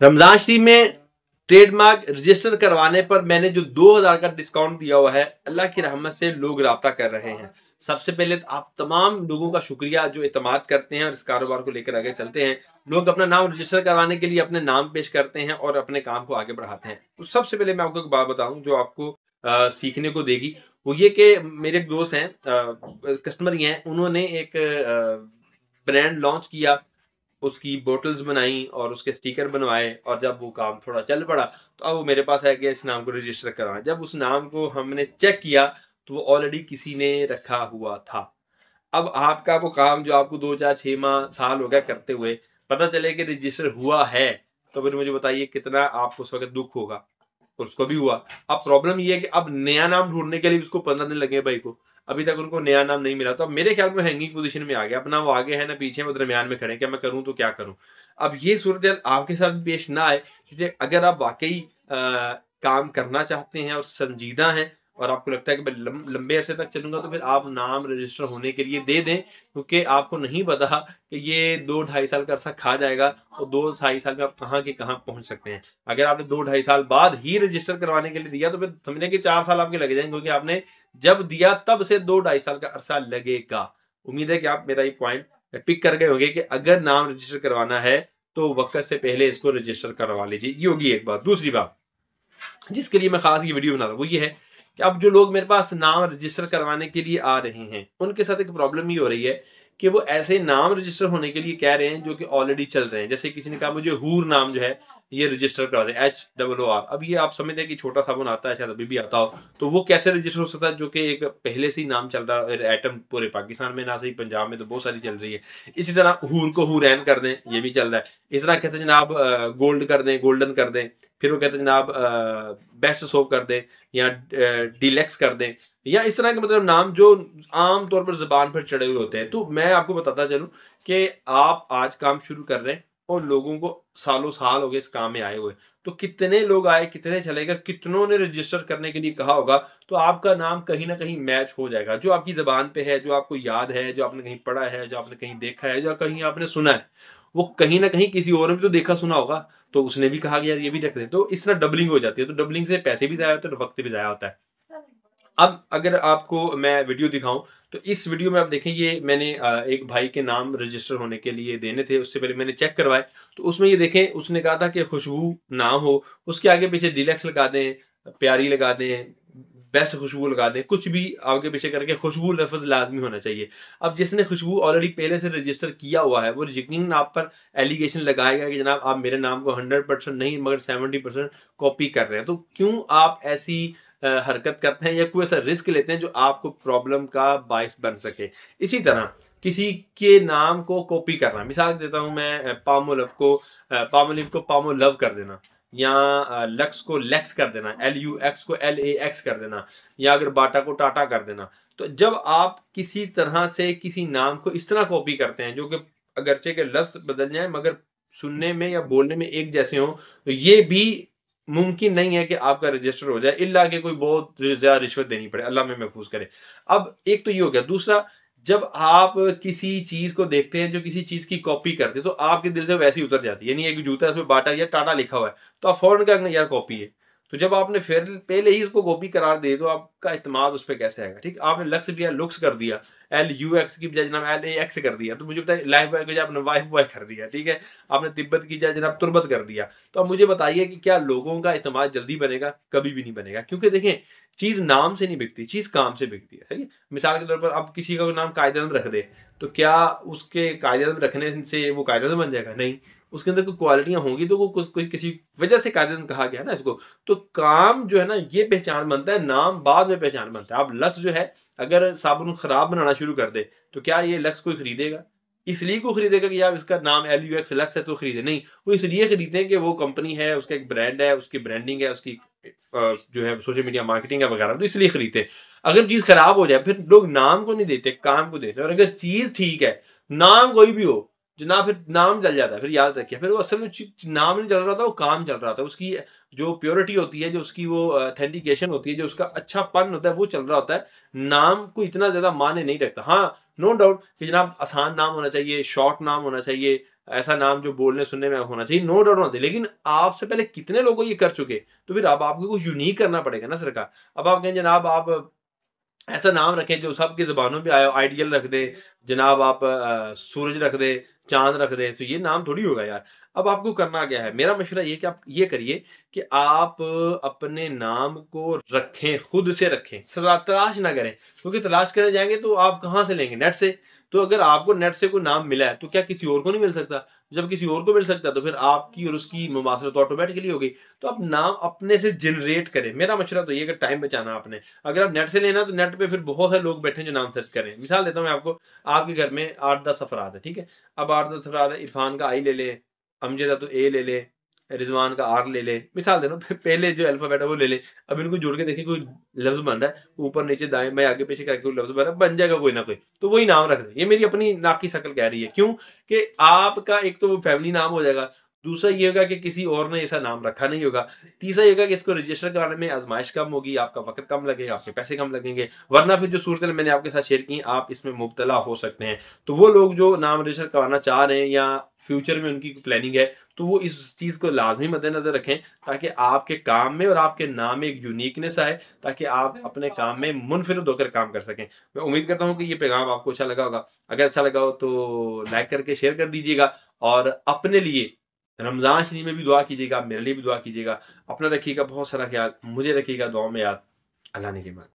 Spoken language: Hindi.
रमजान शरीफ में ट्रेडमार्क रजिस्टर करवाने पर मैंने जो 2000 का डिस्काउंट दिया हुआ है, अल्लाह की रहमत से लोग राब्ता कर रहे हैं। सबसे पहले तो आप तमाम लोगों का शुक्रिया जो इत्मीनान करते हैं और इस कारोबार को लेकर आगे चलते हैं। लोग अपना नाम रजिस्टर करवाने के लिए अपने नाम पेश करते हैं और अपने काम को आगे बढ़ाते हैं। तो सबसे पहले मैं आपको एक बात बताऊं जो आपको सीखने को देगी, वो ये कि मेरे एक दोस्त हैं, कस्टमर ही हैं, उन्होंने एक ब्रांड लॉन्च किया, उसकी बोटल्स बनाई और उसके स्टिकर बनवाए, और जब वो काम थोड़ा चल पड़ा तो अब वो मेरे पास है कि इस नाम को रजिस्टर करवाएं। जब उस नाम को हमने चेक किया तो वो ऑलरेडी किसी ने रखा हुआ था। अब आपका वो काम जो आपको 2 4 6 माह साल हो गया करते हुए, पता चले कि रजिस्टर हुआ है, तो फिर मुझे बताइए कितना आपको उस वक्त दुख होगा। उसको भी हुआ। अब प्रॉब्लम ये है कि अब नया नाम ढूंढने के लिए उसको 15 दिन लगे भाई को, अभी तक उनको नया नाम नहीं मिला। तो अब मेरे ख्याल में हैंगिंग पोजीशन में आ गया, अपना वो आगे है ना पीछे, वो दरमियान में खड़े, क्या मैं करूं तो क्या करूं। अब ये सूरत आपके साथ पेश ना आए, इसलिए अगर आप वाकई काम करना चाहते हैं और संजीदा हैं और आपको लगता है कि मैं लंबे अरसे तक चलूंगा, तो फिर आप नाम रजिस्टर होने के लिए दे दें, क्योंकि आपको नहीं पता कि ये 2 ढाई साल का अरसा खा जाएगा और 2 ढाई साल में आप कहाँ के कहाँ पहुंच सकते हैं। अगर आपने 2 ढाई साल बाद ही रजिस्टर करवाने के लिए दिया तो फिर समझने कि 4 साल आपके लग जाएंगे, क्योंकि आपने जब दिया तब से 2 ढाई साल का अरसा लगेगा। उम्मीद है कि आप मेरा ये पॉइंट पिक कर गए होंगे कि अगर नाम रजिस्टर करवाना है तो वक्त से पहले इसको रजिस्टर करवा लीजिए। ये होगी एक बात। दूसरी बात जिसके लिए मैं खास ये वीडियो बना रहा हूँ वो ये है कि अब जो लोग मेरे पास नाम रजिस्टर करवाने के लिए आ रहे हैं, उनके साथ एक प्रॉब्लम ये हो रही है कि वो ऐसे नाम रजिस्टर होने के लिए कह रहे हैं जो कि ऑलरेडी चल रहे हैं। जैसे किसी ने कहा मुझे हूर नाम जो है ये रजिस्टर करा दें, HOOR। अब ये आप समझते हैं कि छोटा साबुन आता है, शायद अभी भी आता हो, तो वो कैसे रजिस्टर हो सकता है जो कि एक पहले से ही नाम चल रहा है आइटम पूरे पाकिस्तान में, ना सही पंजाब में तो बहुत सारी चल रही है। इसी तरह हूर को हुरैन कर दें, ये भी चल रहा है। इस तरह कहते हैं जनाब गोल्ड कर दें, गोल्डन कर दें, फिर वो कहते हैं जनाब बेस्ट सोप कर दें या डीलक्स कर दें, या इस तरह के मतलब नाम जो आम तौर पर जुबान पर चढ़े हुए होते हैं। तो मैं आपको बताता चलूं कि आप आज काम शुरू कर रहे हैं और लोगों को सालों साल हो गए इस काम में आए हुए, तो कितने लोग आए, कितने चलेगा, कितनों ने रजिस्टर करने के लिए कहा होगा, तो आपका नाम कहीं ना कहीं मैच हो जाएगा। जो आपकी जबान पे है, जो आपको याद है, जो आपने कहीं पढ़ा है, जो आपने कहीं देखा है, जो कहीं आपने सुना है, वो कहीं ना कहीं किसी और ने भी तो देखा सुना होगा, तो उसने भी कहा कि यार ये भी रख दें। तो इस तरह डबलिंग हो जाती है। तो डबलिंग से पैसे भी जाया होते हैं और वक्त भी जाया होता है। अब अगर आपको मैं वीडियो दिखाऊं तो इस वीडियो में आप देखें, ये मैंने एक भाई के नाम रजिस्टर होने के लिए देने थे, उससे पहले मैंने चेक करवाए। तो उसमें ये देखें, उसने कहा था कि खुशबू नाम हो, उसके आगे पीछे डीलक्स लगा दें, प्यारी लगा दें, बेस्ट खुशबू लगा दें, कुछ भी आगे पीछे करके खुशबू लफ्ज लाजमी होना चाहिए। अब जिसने खुशबू ऑलरेडी पहले से रजिस्टर किया हुआ है वो यकीनन आप पर एलिगेशन लगाएगा कि जनाब आप मेरे नाम को 100% नहीं मगर 70% कॉपी कर रहे हैं। तो क्यों आप ऐसी हरकत करते हैं या कोई ऐसा रिस्क लेते हैं जो आपको प्रॉब्लम का बायस बन सके। इसी तरह किसी के नाम को कॉपी करना, मिसाल देता हूं मैं, पामोलिव को पामोलव कर देना, या लक्स को लेक्स कर देना, LUX को LAX कर देना, या अगर बाटा को टाटा कर देना। तो जब आप किसी तरह से किसी नाम को इस तरह कॉपी करते हैं जो कि अगरचे के लफ्ज बदल जाए मगर सुनने में या बोलने में एक जैसे हो, तो ये भी मुमकिन नहीं है कि आपका रजिस्टर हो जाए, इल्ला कि कोई बहुत ज्यादा रिश्वत देनी पड़े, अल्लाह में महफूज करे। अब एक तो ये हो गया। दूसरा, जब आप किसी चीज को देखते हैं जो किसी चीज की कॉपी करते हैं तो आपके दिल से वैसे ही उतर जाती है। यानी एक जूता है उसमें बाटा या टाटा लिखा हुआ है तो आप फौरन क्या यार कॉपी है। तो जब आपने फिर पहले ही उसको कॉपी करार दे तो आपका इत्मीनान उस पर कैसे आएगा। ठीक, आपने लक्स दिया, लुक्स कर दिया, LUX की बजाय जनाब LAX कर दिया, तो मुझे बताइए लाइफ बॉय की बजाय आपने वाइफ बॉय कर दिया। ठीक है, आपने तिब्बत की बजाय जनाब तुर्बत कर दिया। तो अब मुझे बताइए कि क्या लोगों का इत्मीनान जल्दी बनेगा? कभी भी नहीं बनेगा, क्योंकि देखें चीज नाम से नहीं बिकती, चीज काम से बिकती है। सही है, मिसाल के तौर पर आप किसी का नाम कायदे रख दे तो क्या उसके कायदे रखने से वो कायदे बन जाएगा? नहीं, उसके अंदर कोई क्वालिटियां होंगी तो वो कोई किसी वजह से कायदे कहा गया ना इसको। तो काम जो है ना ये पहचान बनता है, नाम बाद में पहचान बनता है। अब लक्स जो है अगर साबुन खराब बनाना शुरू कर दे तो क्या ये लक्स कोई खरीदेगा? इसलिए को खरीदेगा कि यार इसका नाम LUX लक्स है तो खरीदे? नहीं, वो इसलिए खरीदते हैं कि वो कंपनी है, उसका एक ब्रांड है, उसकी ब्रांडिंग है, उसकी जो है सोशल मीडिया मार्केटिंग है वगैरह, तो इसलिए खरीदते हैं। अगर चीज खराब हो जाए फिर लोग नाम को नहीं देते, काम को देते हैं। और अगर चीज ठीक है, नाम कोई भी हो जनाब, फिर नाम चल जाता है। फिर याद रखिए, फिर वो असल में नाम नहीं चल रहा था, वो काम चल रहा था। उसकी जो प्योरिटी होती है, जो उसकी वो ऑथेंटिकेशन होती है, जो उसका अच्छापन होता है वो चल रहा होता है। नाम को इतना ज्यादा माने नहीं रखता। हाँ, नो डाउट कि जनाब आसान नाम होना चाहिए, शॉर्ट नाम होना चाहिए, ऐसा नाम जो बोलने सुनने में होना चाहिए, नो डाउट होना चाहिए, लेकिन आपसे पहले कितने लोगों ये कर चुके, तो फिर अब आपको कुछ यूनिक करना पड़ेगा ना सरकार। अब आप कहें जनाब आप ऐसा नाम रखें जो सबकी ज़बानों पे आए, आइडियल रख दे जनाब, आप सूरज रख दे, चांद रख दे, तो ये नाम थोड़ी होगा यार। अब आपको करना क्या है, मेरा मशवरा ये कि आप ये करिए कि आप अपने नाम को रखें, खुद से रखें, तलाश ना करें, क्योंकि तलाश करने जाएंगे तो आप कहाँ से लेंगे, नेट से। तो अगर आपको नेट से कोई नाम मिला है तो क्या किसी और को नहीं मिल सकता? जब किसी और को मिल सकता है तो फिर आपकी और उसकी मुमासलत तो ऑटोमेटिकली होगी। तो आप नाम अपने से जनरेट करें, मेरा मशवरा तो ये कि टाइम बचाना आपने। अगर आप नेट से लेना तो नेट पे फिर बहुत सारे लोग बैठे हैं जो नाम सर्च करें। मिसाल देता हूँ मैं आपको, आपके घर में 8-10 अफराद है, ठीक है। अब 8-10 अफराद है, इरफान का आई ले ले, अमजद है तो ए ले ले, रिजवान का आर ले ले, मिसाल दे रहा हूँ, पहले जो अल्फाबेट है वो ले ले। अब इनको जोड़ के देखिए कोई लफ्ज बन रहा है, ऊपर नीचे दाएं बाएं आगे पीछे करके कोई लफ्ज बन रहा है, बन जाएगा कोई ना कोई, तो वही नाम रख दे। ये मेरी अपनी नाक की शक्ल कह रही है, क्यों कि आपका एक तो फैमिली नाम हो जाएगा, दूसरा ये होगा कि किसी और ने ऐसा नाम रखा नहीं होगा, तीसरा ये होगा कि इसको रजिस्टर कराने में आजमाइश कम होगी, आपका वक्त कम लगेगा, आपके पैसे कम लगेंगे। वरना फिर जो सूरत मैंने आपके साथ शेयर की, आप इसमें मुब्तला हो सकते हैं। तो वो लोग जो नाम रजिस्टर कराना चाह रहे हैं या फ्यूचर में उनकी प्लानिंग है, तो वो इस चीज़ को लाजमी मद्देनजर रखें, ताकि आपके काम में और आपके नाम में एक यूनिकनेस आए, ताकि आप अपने काम में मुनफरिद होकर काम कर सकें। मैं उम्मीद करता हूँ कि ये पैगाम आपको अच्छा लगा होगा। अगर अच्छा लगा हो तो लाइक करके शेयर कर दीजिएगा, और अपने लिए रमज़ान शरीफ में भी दुआ कीजिएगा, मेरे लिए भी दुआ कीजिएगा। अपना रखिएगा बहुत सारा ख्याल, मुझे रखिएगा दुआ में याद। अल्लाह ने के बाद।